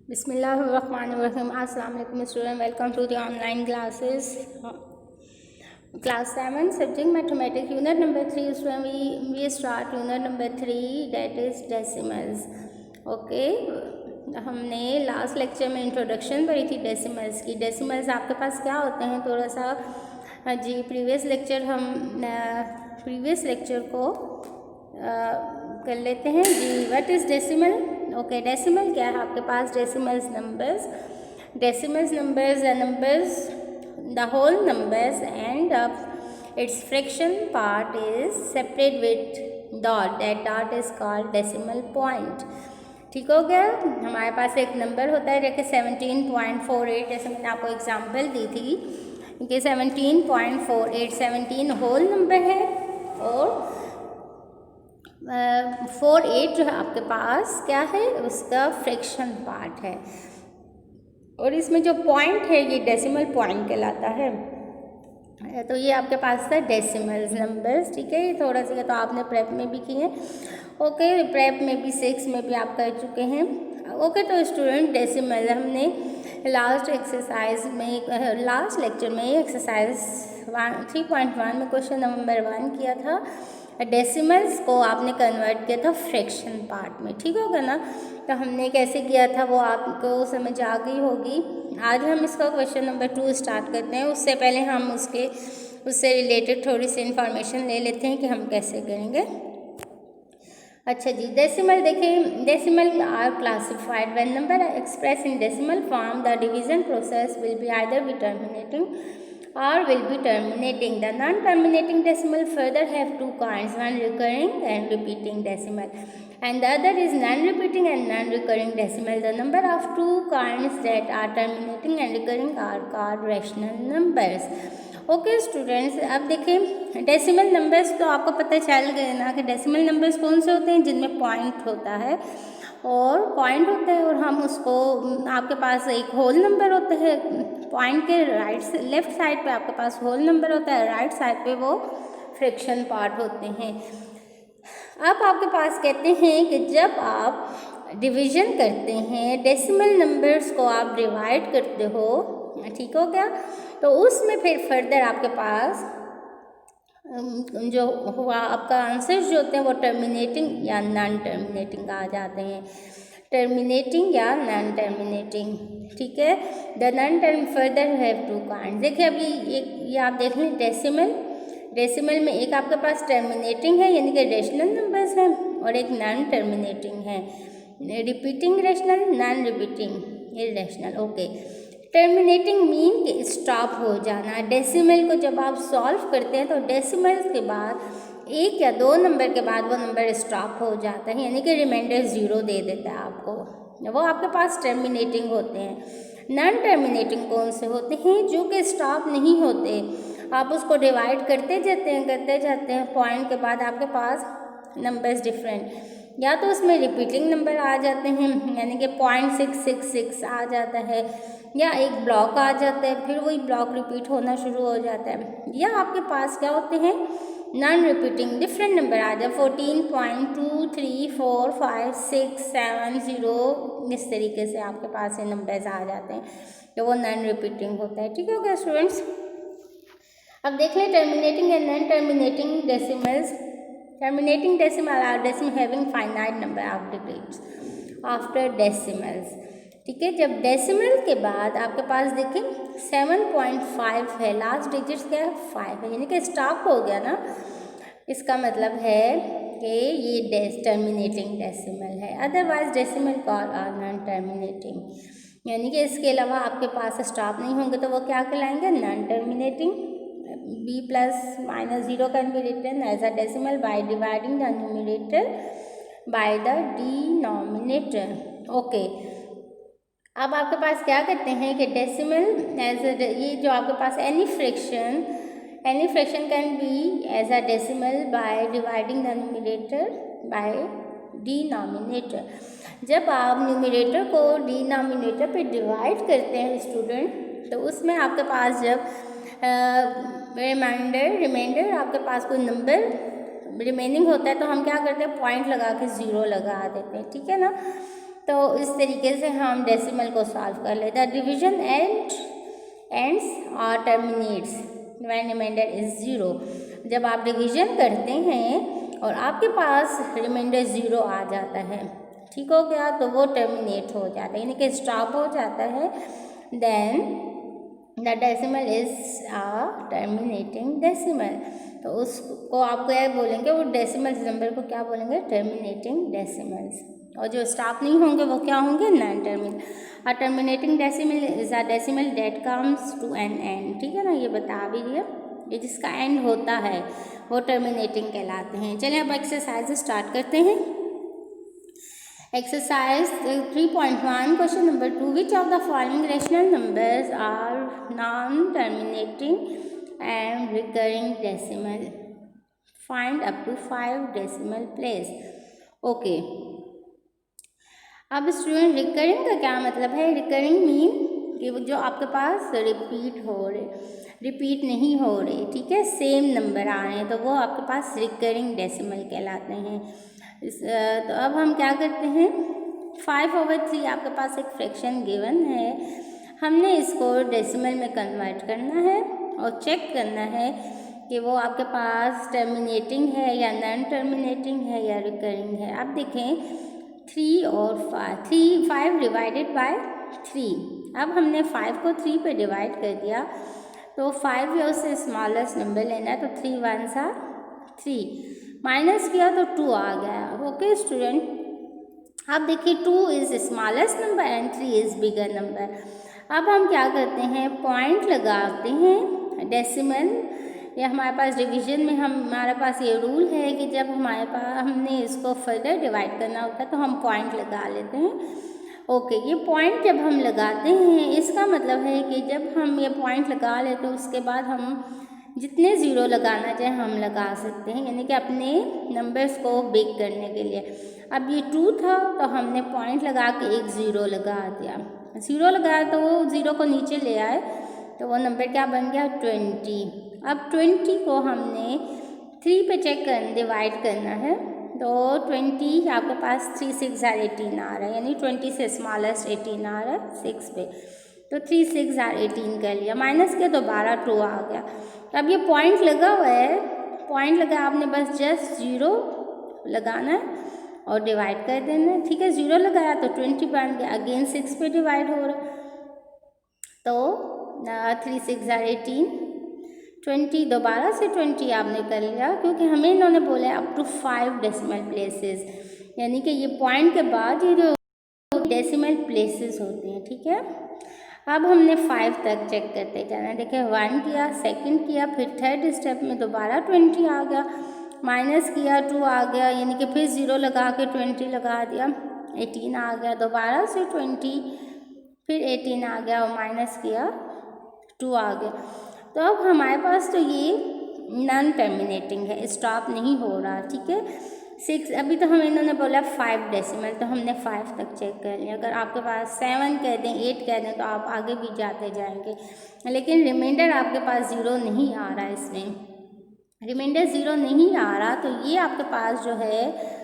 बिस्मिल्लाहिर्रहमानिर्रहीम। अस्सलाम वालेकुम student, welcome to the online classes. Class 7 subject mathematics unit number 3 student we start unit number 3 that is decimals. Okay, हमने last lecture में introduction पढ़ी थी decimals की। डेसिमल्स आपके पास क्या होते हैं थोड़ा सा जी प्रीवियस लेक्चर को कर लेते हैं जी। What is decimal? Okay, decimal क्या है आपके पास? Decimals numbers are numbers, the whole numbers and its fraction part is separate with dot. That dot is called decimal point. ठीक हो गया। हमारे पास एक नंबर होता है जैसे 17.48, जैसे मैंने आपको एग्जांपल दी थी कि 17.48 17 होल नंबर है और 48 जो है आपके पास क्या है, उसका फ्रैक्शन पार्ट है। और इसमें जो पॉइंट है ये डेसिमल पॉइंट कहलाता है। तो ये आपके पास था डेसिमल्स नंबर्स। ठीक है, ये थोड़ा सा तो आपने प्रेप में भी किए हैं। ओके, प्रेप में भी 6 में भी आप कर चुके हैं। ओके, तो स्टूडेंट डेसिमल हमने लास्ट लेक्चर में एक्सरसाइज 3.1 में क्वेश्चन नंबर 1 किया था। डेसिमल्स को आपने कन्वर्ट किया था फ्रैक्शन पार्ट में। ठीक होगा ना? तो हमने कैसे किया था वो आपको समझ आ गई होगी। आज हम इसका क्वेश्चन नंबर 2 स्टार्ट करते हैं। उससे पहले हम उससे रिलेटेड थोड़ी सी इंफॉर्मेशन ले लेते हैं कि हम कैसे करेंगे। अच्छा जी, डेसिमल देखें। Decimal are classified when number express in decimal form the division process will be either be terminating or will be terminating. The non-terminating decimal further have two kinds, one recurring and repeating decimal, and the other is non-repeating and non-recurring decimal. The number of two kinds that are terminating and recurring are called rational numbers. Okay students, अब देखें decimal numbers तो आपको पता चल गए ना कि decimal numbers कौन से होते हैं जिनमें पॉइंट होता है और हम उसको आपके पास एक होल नंबर होता है। पॉइंट के लेफ्ट साइड पे आपके पास होल नंबर होता है, राइट साइड पे वो फ्रैक्शन पार्ट होते हैं। अब आपके पास कहते हैं कि जब आप डिवीजन करते हैं, डेसिमल नंबर्स को आप डिवाइड करते हो, ठीक हो गया, तो उसमें फिर फर्दर आपके पास जो हुआ आपका आंसर जो होते हैं वो टर्मिनेटिंग या नॉन टर्मिनेटिंग आ जाते हैं। टर्मिनेटिंग या नॉन टर्मिनेटिंग। ठीक है, the non term further have to kind. देखिए अभी ये आप देख लें डेसिमल में एक आपके पास टर्मिनेटिंग है यानी कि रेशनल नंबर्स हैं और एक नॉन टर्मिनेटिंग है, repeating rational, non repeating irrational. Okay, terminating mean कि स्टॉप हो जाना। डेसिमल को जब आप सॉल्व करते हैं तो डेसिमल के बाद एक या दो नंबर के बाद वो नंबर स्टॉप हो जाता है यानी कि रिमाइंडर 0 दे देता है आपको, वो आपके पास टर्मिनेटिंग होते हैं। नॉन टर्मिनेटिंग कौन से होते हैं? जो कि स्टॉप नहीं होते, आप उसको डिवाइड करते जाते हैं पॉइंट के बाद आपके पास नंबर्स डिफरेंट, या तो उसमें रिपीटिंग नंबर आ जाते हैं यानी कि 0.666 आ जाता है, या एक ब्लॉक आ जाता है फिर वही ब्लॉक रिपीट होना शुरू हो जाता है, या आपके पास क्या होते हैं नॉन रिपीटिंग डिफरेंट नंबर आ जाए 14.2345670, इस तरीके से आपके पास ये नंबर्स आ जाते हैं तो वो नॉन रिपीटिंग होता है। ठीक है क्या स्टूडेंट्स? अब देख लें terminating and non terminating decimals. Terminating decimal are decimal having finite number of digits after decimals. ठीक है, जब डेसिमल के बाद आपके पास देखें 7.5 है, लास्ट डिजिट्स क्या है 5 है यानी कि स्टॉप हो गया ना, इसका मतलब है कि ये टर्मिनेटिंग डेसिमल है। Otherwise decimal call are non terminating यानी कि इसके अलावा आपके पास स्टॉप नहीं होंगे तो वो क्या कहलाएंगे? Non terminating. b plus minus 0 can be written as a decimal by dividing the numerator by the denominator. Okay, अब आपके पास क्या करते हैं कि डेसिमल एज ये जो आपके पास any fraction can be as a decimal by dividing the numerator by denominator. जब आप न्यूमरेटर को डिनोमिनेटर पे डिवाइड करते हैं स्टूडेंट, तो उसमें आपके पास जब रिमाइंडर आपके पास कोई नंबर रिमेनिंग होता है तो हम क्या करते हैं पॉइंट लगा के 0 लगा देते हैं। ठीक है ना? तो इस तरीके से हम डेसिमल को सॉल्व कर लेते हैं। डिवीजन एंड्स और टर्मिनेट्स व्हेन रिमाइंडर इज 0। जब आप डिवीजन करते हैं और आपके पास रिमाइंडर 0 आ जाता है, ठीक हो गया, तो वो टर्मिनेट हो जाता है, यानी कि स्टॉप हो जाता है। Then the decimal is a terminating decimal. तो उसको आप क्या बोलेंगे, वो डेसिमल नंबर को क्या बोलेंगे, टर्मिनेटिंग डेसिमल्स। और जो स्टॉप नहीं होंगे वो क्या होंगे, non terminating. A terminating decimal is a decimal that comes to an end, ठीक है ना, ये बता भी दिया। ये जिसका एंड होता है वो टर्मिनेटिंग कहलाते हैं। चलिए अब एक्सरसाइज स्टार्ट करते हैं। Exercise 3.1 question number 2, which of the following rational numbers are non-terminating and recurring decimal? Find up to 5 decimal place. Okay. अब स्टूडेंट रिकरिंग का क्या मतलब है? रिकरिंग मीन कि जो आपके पास रिपीट नहीं हो रहे, ठीक है, सेम नंबर आ रहे हैं, तो वो आपके पास रिकरिंग डेसिमल कहलाते हैं। तो अब हम क्या करते हैं, 5/3 आपके पास एक फ्रैक्शन गिवन है, हमने इसको डेसिमल में कन्वर्ट करना है और चेक करना है कि वो आपके पास टर्मिनेटिंग है या नॉन टर्मिनेटिंग है या रिकरिंग है। अब देखें 3 और 5 डिवाइडेड बाय 3। अब हमने 5 को 3 पे डिवाइड कर दिया, तो 5 या उससे स्मॉलेस्ट नंबर लेना है, तो 3 1s are 3, माइनस किया तो 2 आ गया। ओके स्टूडेंट, अब देखिए 2 is smallest number and 3 is bigger number. अब हम क्या करते हैं, पॉइंट लगाते हैं डेसिमल, या हमारे पास डिवीजन में हमारे पास ये रूल है कि जब हमारे पास हमने इसको फर्दर डिवाइड करना होता है तो हम पॉइंट लगा लेते हैं। ओके, ये पॉइंट जब हम लगाते हैं इसका मतलब है कि जब हम ये पॉइंट लगा लेते हैं उसके बाद हम जितने ज़ीरो लगाना चाहें हम लगा सकते हैं, यानी कि अपने नंबर्स को बिग करने के लिए। अब ये 2 था तो हमने पॉइंट लगा के एक ज़ीरो लगा दिया, ज़ीरो लगाया तो वो ज़ीरो को नीचे ले आए तो वो नंबर क्या बन गया, 20। अब 20 को हमने 3 पे चेक कर डिवाइड करना है, तो 20 आपके पास 3 6 are 18 आ रहा है, यानी 20 से स्मॉलेस्ट 18 आ रहा है 6 पे, तो 3 6 are 18 कर लिया, माइनस किया तो 12 2 आ गया। तो अब ये पॉइंट लगा हुआ है, पॉइंट लगा आपने बस जस्ट 0 लगाना है और डिवाइड कर देना है, ठीक है। 0 लगाया तो 20 बन गया, अगेन 6 पे डिवाइड हो रहा है, तो 3 6 are 18, 20 दोबारा से 20 आपने कर लिया, क्योंकि हमें इन्होंने बोला है अप टू 5 डेसिमल प्लेसेस, यानी कि ये पॉइंट के बाद ये जो डेसिमल प्लेसेस होते हैं, ठीक है। अब हमने 5 तक चेक करते जाना है। देखिए 1 किया, सेकंड किया, फिर थर्ड स्टेप में दोबारा 20 आ गया, माइनस किया 2 आ गया, यानी कि फिर 0 लगा के 20 लगा दिया, 18 आ गया, दोबारा से 20, फिर 18 आ गया और माइनस किया 2 आ गया। तो अब हमारे पास तो ये नॉन टर्मिनेटिंग है, स्टॉप नहीं हो रहा, ठीक है। 6 अभी तो हमें इन्होंने बोला 5 डेसिमल, तो हमने 5 तक चेक कर लिया। अगर आपके पास 7 कह दें, 8 कह दें, तो आप आगे भी जाते जाएंगे, लेकिन रिमाइंडर आपके पास 0 नहीं आ रहा, इसमें रिमाइंडर 0 नहीं आ रहा, तो ये आपके पास जो है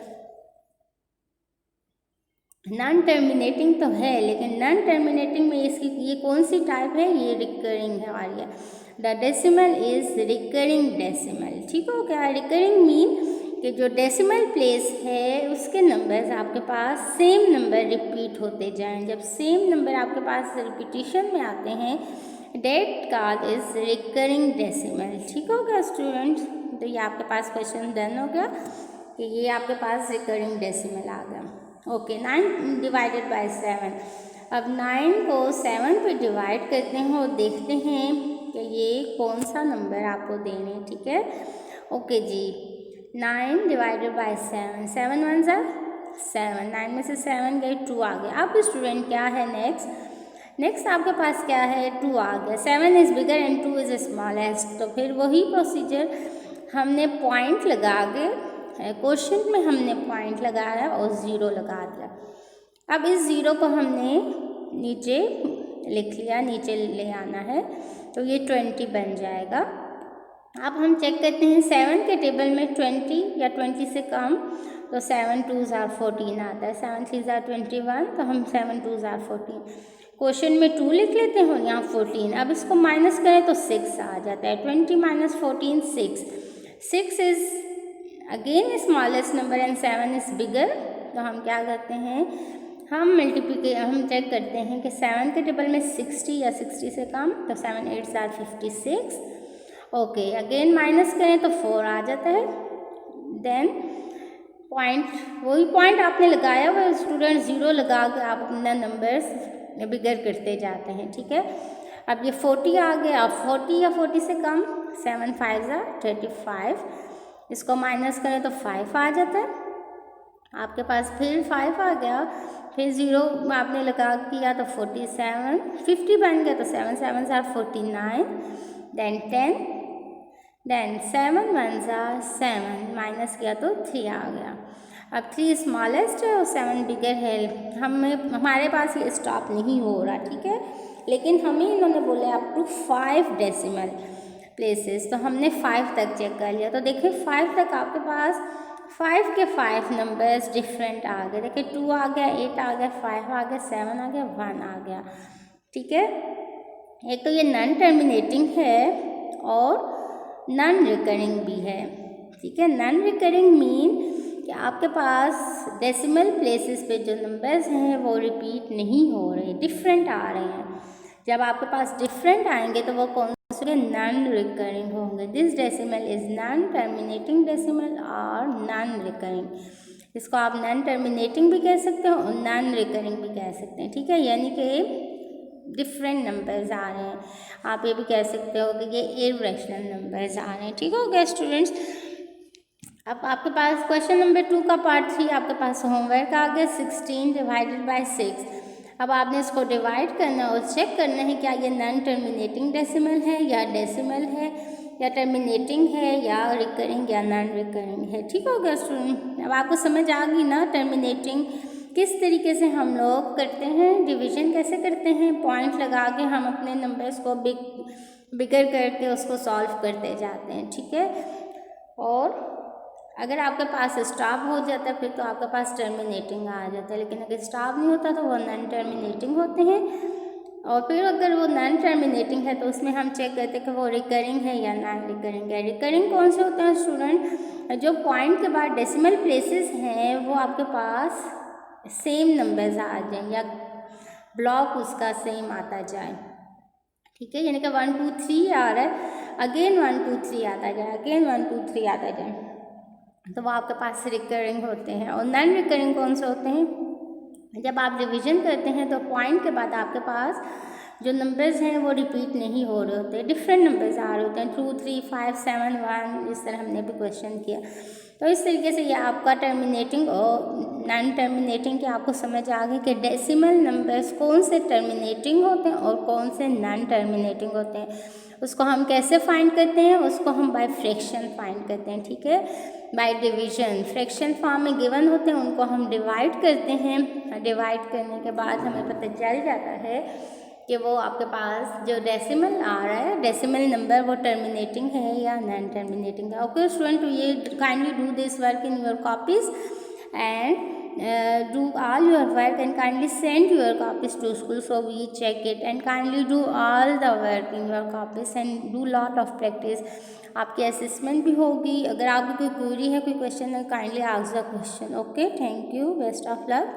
नॉन टर्मिनेटिंग तो है, लेकिन नॉन टर्मिनेटिंग में इसकी ये कौन सी टाइप है, ये रिकरिंग है हमारी है। The decimal is recurring decimal, ठीक हो गया। रिकरिंग मीन कि जो डेसिमल प्लेस है उसके नंबर्स आपके पास सेम नंबर रिपीट होते जाएं। जब सेम नंबर आपके पास रिपीटिशन में आते हैं, that called is recurring decimal, ठीक हो गया स्टूडेंट्स। तो ये आपके पास क्वेश्चन डन हो गया कि ये आपके पास रिकरिंग डेसिमल आ गया। Okay, 9 divided by 7। अब 9 को 7 पे डिवाइड करते हैं और देखते हैं कि ये कौन सा नंबर आपको देने हैं, ठीक है। ओके जी, 9 डिवाइडेड बाय 7, 7 1s are 7, 9 में से 7 गए, 2 आ गया। अब स्टूडेंट क्या है नेक्स्ट आपके पास क्या है, 2 आ गया। 7 is bigger and 2 is smallest, तो फिर वही प्रोसीजर हमने पॉइंट लगा के क्वेश्चन में हमने पॉइंट लगाया और 0 लगा दिया। अब इस 0 को हमने नीचे लिख लिया, नीचे ले आना है, तो ये 20 बन जाएगा। अब हम चेक करते हैं 7 के टेबल में 20 या 20 से कम, तो 7 2 ज़ार 14 आता है, 7 3 ज़ार 21, तो हम 7 2 ज़ार 14 क्वेश्चन में 2 लिख लेते हैं और यहाँ 14। अब इसको माइनस करें तो 6 आ जाता है, 20 minus 14 6। 6 is again smallest number and 7 is bigger. तो हम क्या करते हैं, हम चेक करते हैं कि 7 के टेबल में 60 या 60 से कम, तो 7 8 ज़ार 56। ओके, अगेन माइनस करें तो 4 आ जाता है। देन पॉइंट, वही पॉइंट आपने लगाया हुआ स्टूडेंट, 0 लगा के आप अपना नंबर्स बिगर करते जाते हैं, ठीक है। अब ये 40 आ गया, अब 40 या 40 से कम, 7 5 ज़ार 35, इसको माइनस करें तो 5 आ जाता है आपके पास। फिर 5 आ गया, फिर 0 आपने लगा किया तो 47, 50 बन गया तो 7 7 ज़ार 49, देन 10, देन 7 1 ज़ार 7, माइनस किया तो 3 आ गया। अब 3 स्मॉलेस्ट है और 7 बिगर है। हमारे पास ये स्टॉप नहीं हो रहा, ठीक है, लेकिन हमें इन्होंने बोले अप टू 5 डेसिमल प्लेसेस, तो हमने 5 तक चेक कर लिया। तो देखिए 5 तक आपके पास 5 के 5 नंबर्स डिफरेंट आ गए। देखिए 2 आ गया, 8 आ गया, 5 आ गया, 7 आ गया, 1 आ गया, ठीक है। एक तो ये नॉन टर्मिनेटिंग है और नॉन रिकरिंग भी है, ठीक है। नॉन रिकरिंग मीन कि आपके पास डेसिमल प्लेसेस पे जो नंबर्स हैं वो रिपीट नहीं हो रहे, डिफरेंट आ रहे हैं। जब आपके पास डिफरेंट आएंगे तो वो कौन से नॉन रिकरिंग होंगे। This decimal is non terminating decimal और नॉन रिकरिंग। इसको आप नॉन टर्मिनेटिंग भी कह सकते हो और नॉन रिकरिंग भी कह सकते हैं, ठीक है। यानी कि डिफरेंट नंबर्स आ रहे हैं। आप ये भी कह सकते हो कि ये इर्रेशनल नंबर्स आ रहे हैं, ठीक हो गया स्टूडेंट्स। अब आपके पास क्वेश्चन नंबर 2 का पार्ट 3 आपके पास होमवर्क आ गया, 16 डिवाइडेड बाय 6। अब आपने इसको डिवाइड करना और चेक करना है क्या ये नॉन टर्मिनेटिंग डेसिमल है या डेसिमल है या टर्मिनेटिंग है या रिकरिंग या नॉन रिकरिंग है, ठीक हो गया स्टूडेंट। अब आपको समझ आ गई ना टर्मिनेटिंग किस तरीके से हम लोग करते हैं, डिवीजन कैसे करते हैं, पॉइंट लगा के हम अपने नंबर्स को बिगर करके उसको सॉल्व करते जाते हैं, ठीक है। और अगर आपके पास स्टॉप हो जाता है फिर तो आपके पास टर्मिनेटिंग आ जाता है, लेकिन अगर स्टॉप नहीं होता तो वो नॉन टर्मिनेटिंग होते हैं। और फिर अगर वो नॉन टर्मिनेटिंग है तो उसमें हम चेक करते हैं कि वो रिकरिंग है या नॉन रिकरिंग है। रिकरिंग कौन से होते हैं स्टूडेंट, जो पॉइंट के बाद डेसिमल प्लेसेस हैं वो आपके पास सेम नंबर्स आ जाए या ब्लॉक उसका सेम आता जाए, ठीक है। यानी कि 1 2 3 आ रहा है, अगेन 1 2 3 आता जाए, अगेन 1 2 3 आता जाए, तो वो आपके पास रिकरिंग होते हैं। और नॉन रिकरिंग कौन से होते हैं, जब आप रिवीजन करते हैं तो पॉइंट के बाद आपके पास जो नंबर्स हैं वो रिपीट नहीं हो रहे होते, डिफरेंट नंबर्स आ रहे होते हैं, 2 3 5 7 1, इस तरह हमने भी क्वेश्चन किया। तो इस तरीके से ये आपका टर्मिनेटिंग और नॉन टर्मिनेटिंग की आपको समझ आ गई कि डेसिमल नंबर्स कौन से टर्मिनेटिंग होते हैं और कौन से नॉन टर्मिनेटिंग होते हैं। उसको हम कैसे फाइंड करते हैं, उसको हम बाय फ्रैक्शन फाइंड करते हैं, ठीक है, बाय डिवीजन। फ्रैक्शन फॉर्म में गिवन होते हैं, उनको हम डिवाइड करते हैं। डिवाइड करने के बाद हमें पता चल जाता है कि वो आपके पास जो डेसिमल आ रहा है, डेसिमल नंबर, वो टर्मिनेटिंग है या नॉन टर्मिनेटिंग है। ओके स्टूडेंट, ये kindly do this work in your copies and do all your work and kindly send your copies to school so we check it, and kindly do all the work in your copies and do lot of practice. आपकी assessment भी होगी. अगर आपको कोई query है, कोई question है, kindly ask the question. Okay, thank you, best of luck.